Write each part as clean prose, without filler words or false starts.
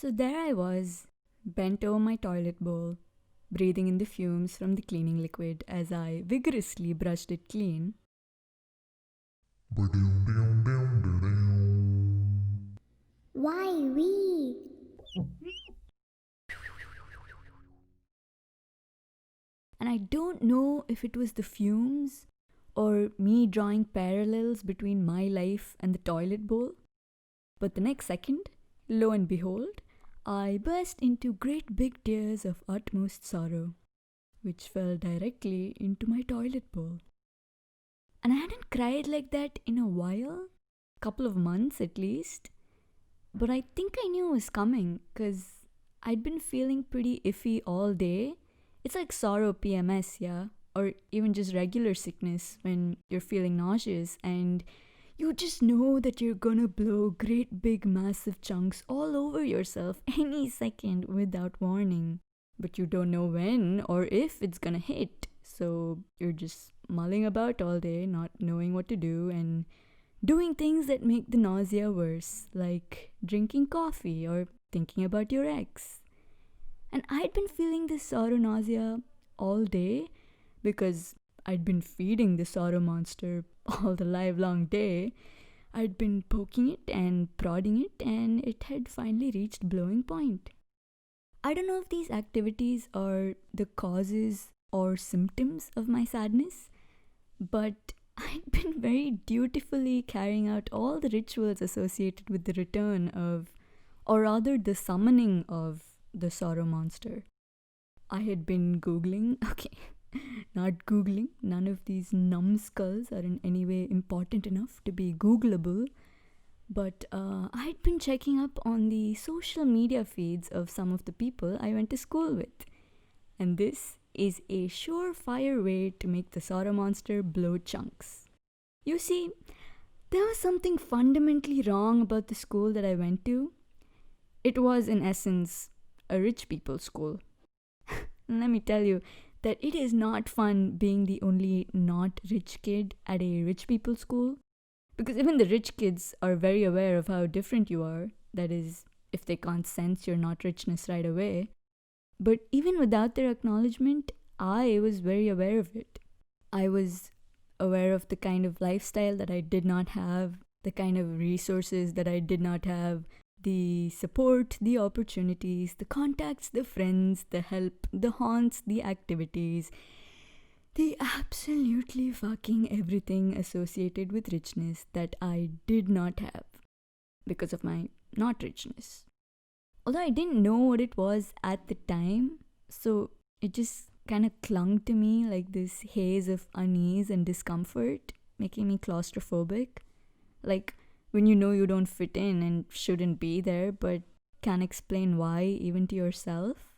So there I was, bent over my toilet bowl, breathing in the fumes from the cleaning liquid as I vigorously brushed it clean. Why we? And I don't know if it was the fumes or me drawing parallels between my life and the toilet bowl, but the next second, lo and behold, I burst into great big tears of utmost sorrow, which fell directly into my toilet bowl. And I hadn't cried like that in a while, couple of months at least. But I think I knew it was coming because I'd been feeling pretty iffy all day. It's like sorrow PMS, yeah? Or even just regular sickness when you're feeling nauseous and you just know that you're gonna blow great big massive chunks all over yourself any second without warning. But you don't know when or if it's gonna hit. So you're just mulling about all day, not knowing what to do, and doing things that make the nausea worse, like drinking coffee or thinking about your ex. And I'd been feeling this sorrow nausea all day because I'd been feeding the sorrow monster all the live long day. I'd been poking it and prodding it, and it had finally reached blowing point. I don't know if these activities are the causes or symptoms of my sadness, but I'd been very dutifully carrying out all the rituals associated with the return of, or rather the summoning of, the sorrow monster. I had been Googling, okay, not Googling, none of these numbskulls are in any way important enough to be Googleable, but I'd been checking up on the social media feeds of some of the people I went to school with. And this is a surefire way to make the sorrow monster blow chunks. You see, there was something fundamentally wrong about the school that I went to. It was, in essence, a rich people's school. Let me tell you that it is not fun being the only not rich kid at a rich people's school, because even the rich kids are very aware of how different you are. That is, if they can't sense your not richness right away. But even without their acknowledgement, I was very aware of it. I was aware of the kind of lifestyle that I did not have, the kind of resources that I did not have, the support, the opportunities, the contacts, the friends, the help, the haunts, the activities, the absolutely fucking everything associated with richness that I did not have because of my not richness. Although I didn't know what it was at the time, so it just kind of clung to me like this haze of unease and discomfort, making me claustrophobic. Like when you know you don't fit in and shouldn't be there, but can't explain why, even to yourself.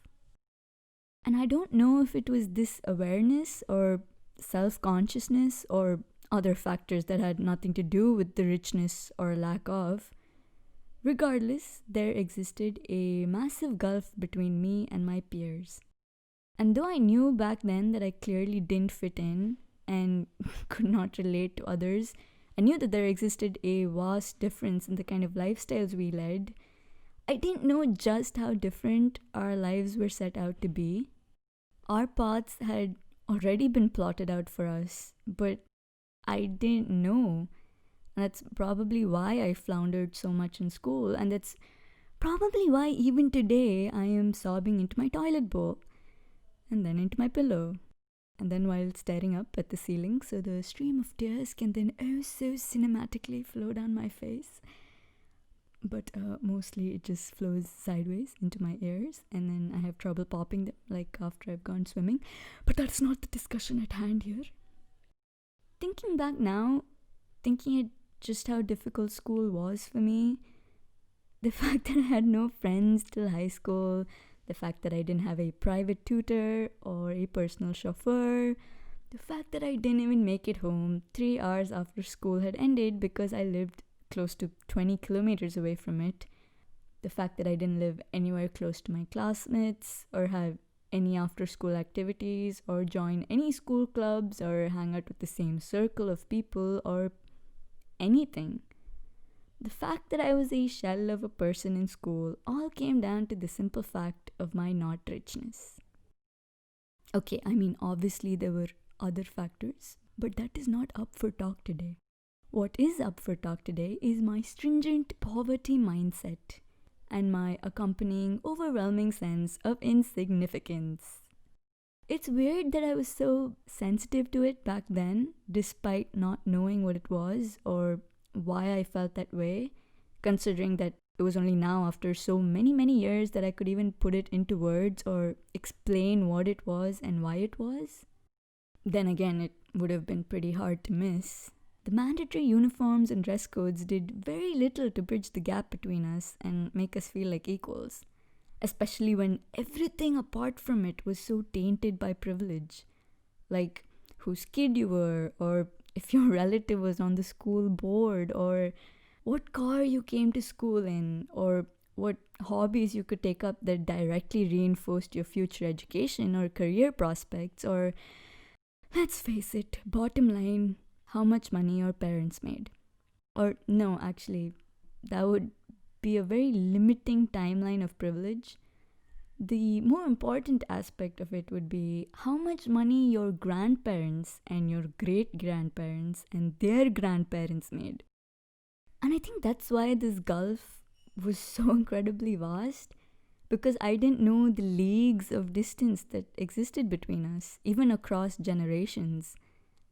And I don't know if it was this awareness or self consciousness or other factors that had nothing to do with the richness or lack of. Regardless, there existed a massive gulf between me and my peers. And though I knew back then that I clearly didn't fit in and could not relate to others, I knew that there existed a vast difference in the kind of lifestyles we led. I didn't know just how different our lives were set out to be. Our paths had already been plotted out for us, but I didn't know. And that's probably why I floundered so much in school, and that's probably why even today I am sobbing into my toilet bowl, and then into my pillow, and then while staring up at the ceiling so the stream of tears can then oh so cinematically flow down my face. But mostly it just flows sideways into my ears, and then I have trouble popping them like after I've gone swimming. But that's not the discussion at hand here. Thinking back now, thinking at just how difficult school was for me, the fact that I had no friends till high school, the fact that I didn't have a private tutor or a personal chauffeur, the fact that I didn't even make it home 3 hours after school had ended because I lived close to 20 kilometers away from it, the fact that I didn't live anywhere close to my classmates or have any after school activities or join any school clubs or hang out with the same circle of people or anything. The fact that I was a shell of a person in school all came down to the simple fact of my not richness. Okay, I mean, obviously there were other factors, but that is not up for talk today. What is up for talk today is my stringent poverty mindset and my accompanying overwhelming sense of insignificance. It's weird that I was so sensitive to it back then, despite not knowing what it was or why I felt that way, considering that it was only now after so many years that I could even put it into words or explain what it was and why it was. Then again, it would have been pretty hard to miss. The mandatory uniforms and dress codes did very little to bridge the gap between us and make us feel like equals, especially when everything apart from it was so tainted by privilege. Like whose kid you were, or if your relative was on the school board, or what car you came to school in, or what hobbies you could take up that directly reinforced your future education or career prospects, or let's face it, bottom line, how much money your parents made. Or, no, actually, that would be a very limiting timeline of privilege. The more important aspect of it would be how much money your grandparents and your great grandparents and their grandparents made. And I think that's why this gulf was so incredibly vast, because I didn't know the leagues of distance that existed between us, even across generations.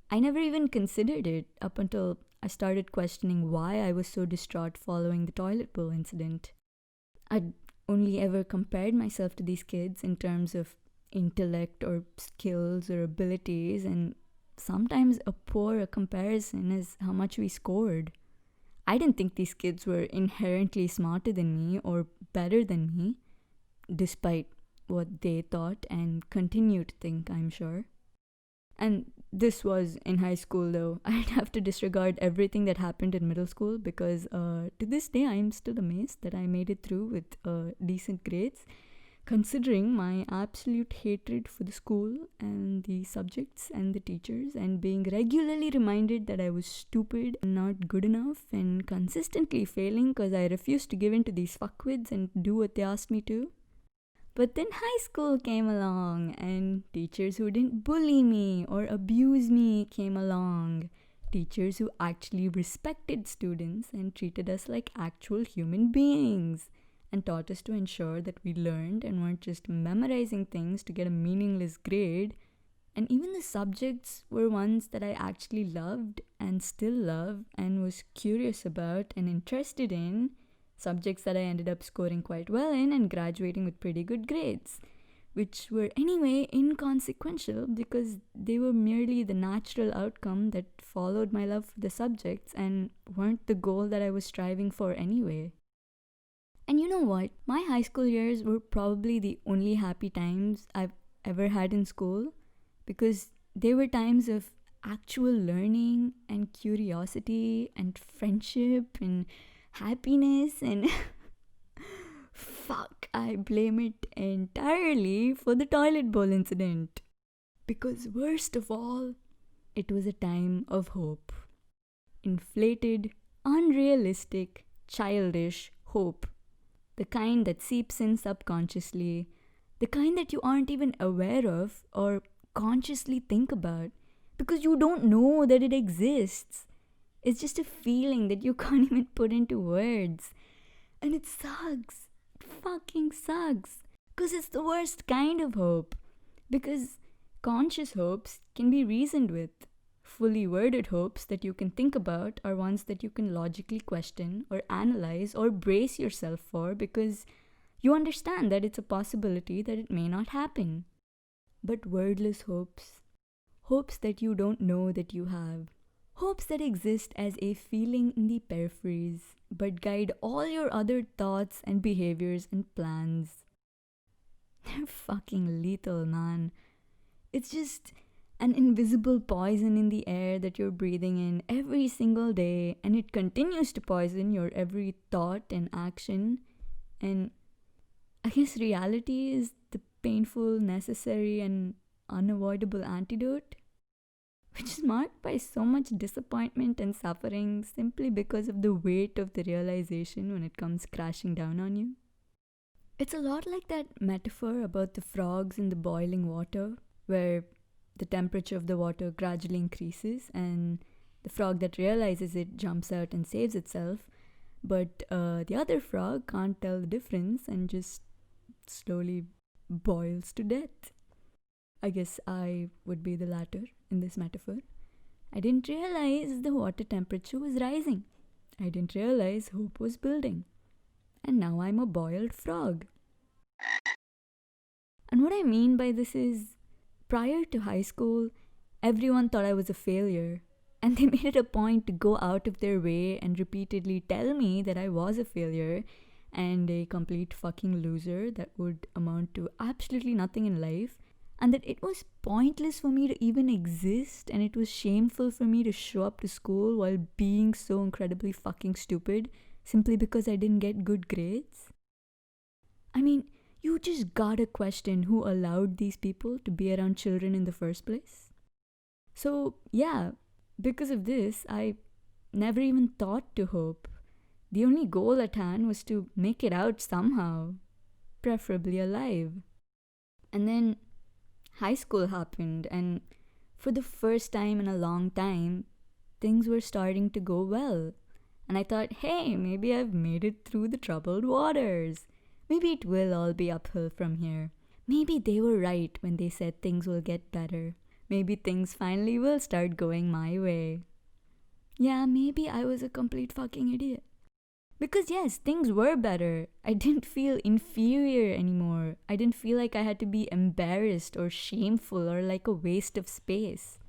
I never even considered it up until I started questioning why I was so distraught following the toilet bowl incident. I'd only ever compared myself to these kids in terms of intellect or skills or abilities, and sometimes a poor comparison is how much we scored. I didn't think these kids were inherently smarter than me or better than me, despite what they thought and continue to think, I'm sure. And this was in high school, though. I'd have to disregard everything that happened in middle school because to this day I'm still amazed that I made it through with decent grades, considering my absolute hatred for the school and the subjects and the teachers, and being regularly reminded that I was stupid and not good enough, and consistently failing because I refused to give in to these fuckwits and do what they asked me to. But then high school came along, and teachers who didn't bully me or abuse me came along. Teachers who actually respected students and treated us like actual human beings, and taught us to ensure that we learned and weren't just memorizing things to get a meaningless grade. And even the subjects were ones that I actually loved and still love and was curious about and interested in. Subjects that I ended up scoring quite well in and graduating with pretty good grades, which were anyway inconsequential because they were merely the natural outcome that followed my love for the subjects and weren't the goal that I was striving for anyway. And you know what? My high school years were probably the only happy times I've ever had in school, because they were times of actual learning and curiosity and friendship and happiness, and fuck, I blame it entirely for the toilet bowl incident. Because worst of all, it was a time of hope. Inflated, unrealistic, childish hope. The kind that seeps in subconsciously, the kind that you aren't even aware of or consciously think about because you don't know that it exists. It's just a feeling that you can't even put into words. And it sucks. It fucking sucks. Because it's the worst kind of hope. Because conscious hopes can be reasoned with. Fully worded hopes that you can think about are ones that you can logically question or analyze or brace yourself for because you understand that it's a possibility that it may not happen. But wordless hopes, hopes that you don't know that you have, hopes that exist as a feeling in the peripheries, but guide all your other thoughts and behaviors and plans. They're fucking lethal, man. It's just an invisible poison in the air that you're breathing in every single day, and it continues to poison your every thought and action. And I guess reality is the painful, necessary, and unavoidable antidote. which is marked by so much disappointment and suffering simply because of the weight of the realization when it comes crashing down on you. It's a lot like that metaphor about the frogs in the boiling water, where the temperature of the water gradually increases and the frog that realizes it jumps out and saves itself, but the other frog can't tell the difference and just slowly boils to death. I guess I would be the latter in this metaphor. I didn't realize the water temperature was rising. I didn't realize hope was building. And now I'm a boiled frog. And what I mean by this is, prior to high school, everyone thought I was a failure. And they made it a point to go out of their way and repeatedly tell me that I was a failure and a complete fucking loser that would amount to absolutely nothing in life, and that it was pointless for me to even exist, and it was shameful for me to show up to school while being so incredibly fucking stupid simply because I didn't get good grades. I mean, you just gotta question who allowed these people to be around children in the first place. So, yeah, because of this, I never even thought to hope. The only goal at hand was to make it out somehow, preferably alive. And then high school happened, and for the first time in a long time, things were starting to go well. And I thought, hey, maybe I've made it through the troubled waters. Maybe it will all be uphill from here. Maybe they were right when they said things will get better. Maybe things finally will start going my way. Yeah, maybe I was a complete fucking idiot. Because yes, things were better. I didn't feel inferior anymore. I didn't feel like I had to be embarrassed or shameful or like a waste of space.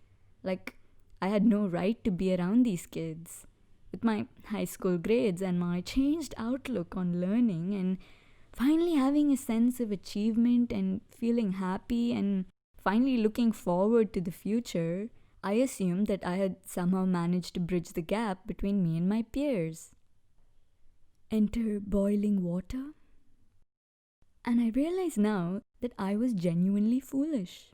Like, I had no right to be around these kids. With my high school grades and my changed outlook on learning and finally having a sense of achievement and feeling happy and finally looking forward to the future, I assumed that I had somehow managed to bridge the gap between me and my peers. Enter boiling water. And I realize now that I was genuinely foolish,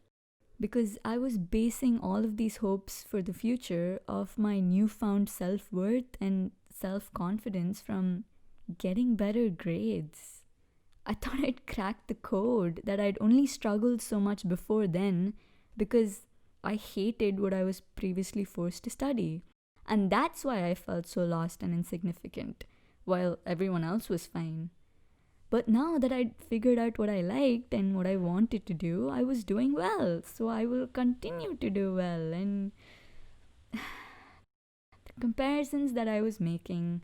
because I was basing all of these hopes for the future of my newfound self-worth and self-confidence from getting better grades. I thought I'd cracked the code, that I'd only struggled so much before then because I hated what I was previously forced to study. And that's why I felt so lost and insignificant, while everyone else was fine. But now that I'd figured out what I liked and what I wanted to do, I was doing well, so I will continue to do well. And the comparisons that I was making,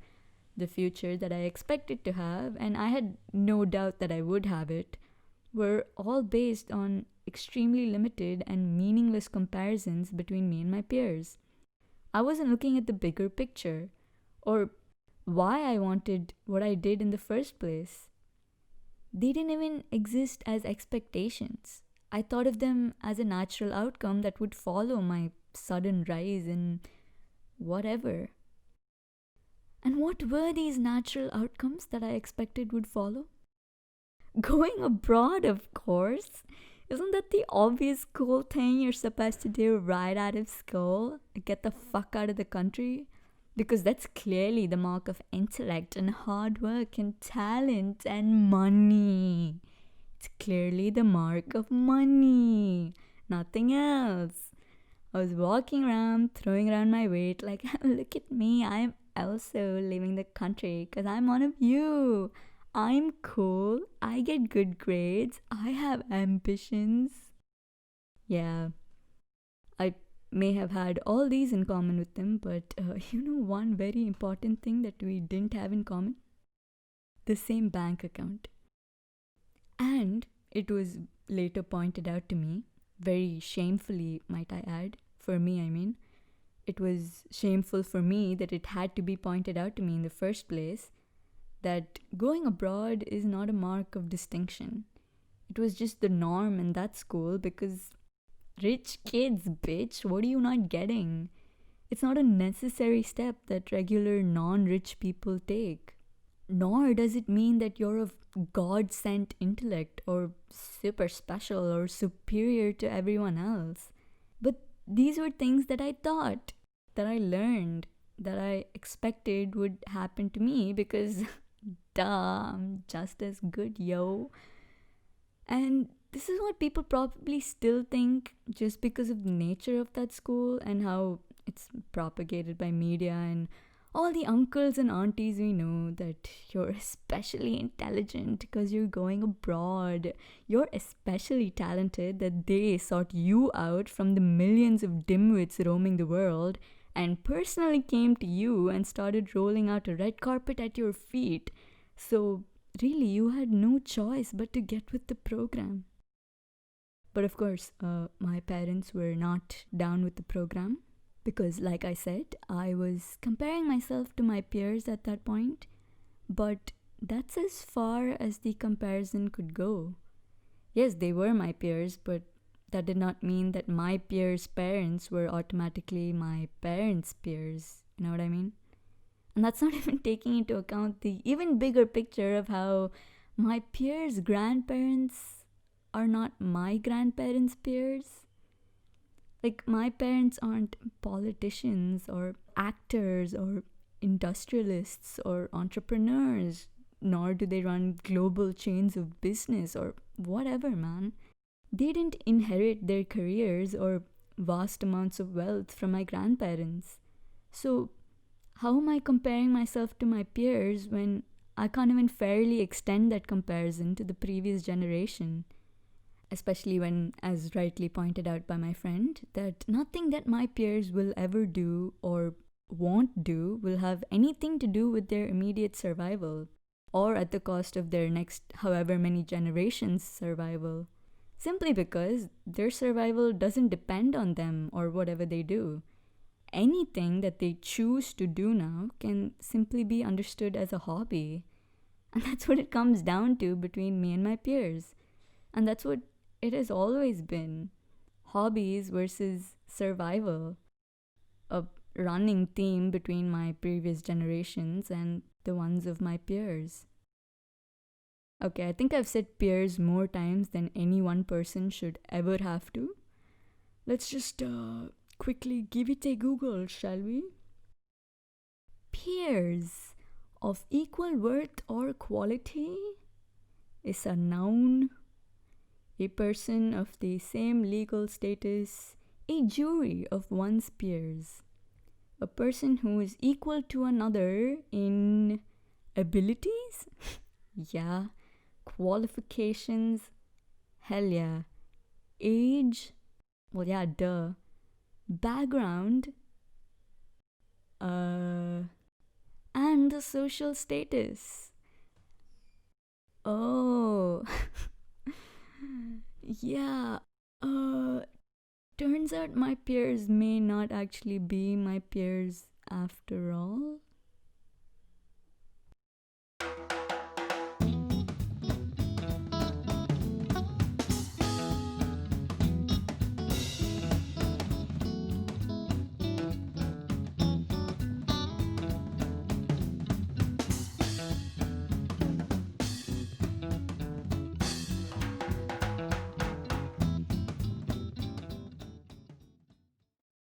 the future that I expected to have, and I had no doubt that I would have it, were all based on extremely limited and meaningless comparisons between me and my peers. I wasn't looking at the bigger picture, or why I wanted what I did in the first place. They didn't even exist as expectations. I thought of them as a natural outcome that would follow my sudden rise in whatever. And what were these natural outcomes that I expected would follow? Going abroad, of course. Isn't that the obvious cool thing you're supposed to do right out of school? Get the fuck out of the country? Because that's clearly the mark of intellect and hard work and talent and money. It's clearly the mark of money. Nothing else. I was walking around, throwing around my weight like, look at me, I'm also leaving the country because I'm one of you. I'm cool. I get good grades. I have ambitions. Yeah, I may have had all these in common with them, but one very important thing that we didn't have in common? The same bank account. And it was later pointed out to me, very shamefully, might I add, for me, I mean. It was shameful for me that it had to be pointed out to me in the first place, that going abroad is not a mark of distinction. It was just the norm in that school because rich kids, bitch, what are you not getting? It's not a necessary step that regular non-rich people take. Nor does it mean that you're of God-sent intellect or super special or superior to everyone else. But these were things that I thought, that I learned, that I expected would happen to me because, duh, I'm just as good, yo. And this is what people probably still think just because of the nature of that school and how it's propagated by media and all the uncles and aunties we know, that you're especially intelligent because you're going abroad. You're especially talented that they sought you out from the millions of dimwits roaming the world and personally came to you and started rolling out a red carpet at your feet. So, really, you had no choice but to get with the program. But of course, my parents were not down with the program because, like I said, I was comparing myself to my peers at that point. But that's as far as the comparison could go. Yes, they were my peers, but that did not mean that my peers' parents were automatically my parents' peers. You know what I mean? And that's not even taking into account the even bigger picture of how my peers' grandparents are not my grandparents' peers. Like, my parents aren't politicians or actors or industrialists or entrepreneurs, nor do they run global chains of business or whatever, man. They didn't inherit their careers or vast amounts of wealth from my grandparents. So, how am I comparing myself to my peers when I can't even fairly extend that comparison to the previous generation? Especially when, as rightly pointed out by my friend, that nothing that my peers will ever do or won't do will have anything to do with their immediate survival or at the cost of their next however many generations' survival. Simply because their survival doesn't depend on them or whatever they do. Anything that they choose to do now can simply be understood as a hobby. And that's what it comes down to between me and my peers. And that's what it has always been. Hobbies versus survival. A running theme between my previous generations and the ones of my peers. Okay, I think I've said peers more times than any one person should ever have to. Let's just quickly give it a Google, shall we? Peers of equal worth or quality is a noun, a person of the same legal status, a jury of one's peers, a person who is equal to another in abilities, yeah, qualifications, hell yeah, age, well, yeah, duh, background, and the social status. Oh, yeah, turns out my peers may not actually be my peers after all.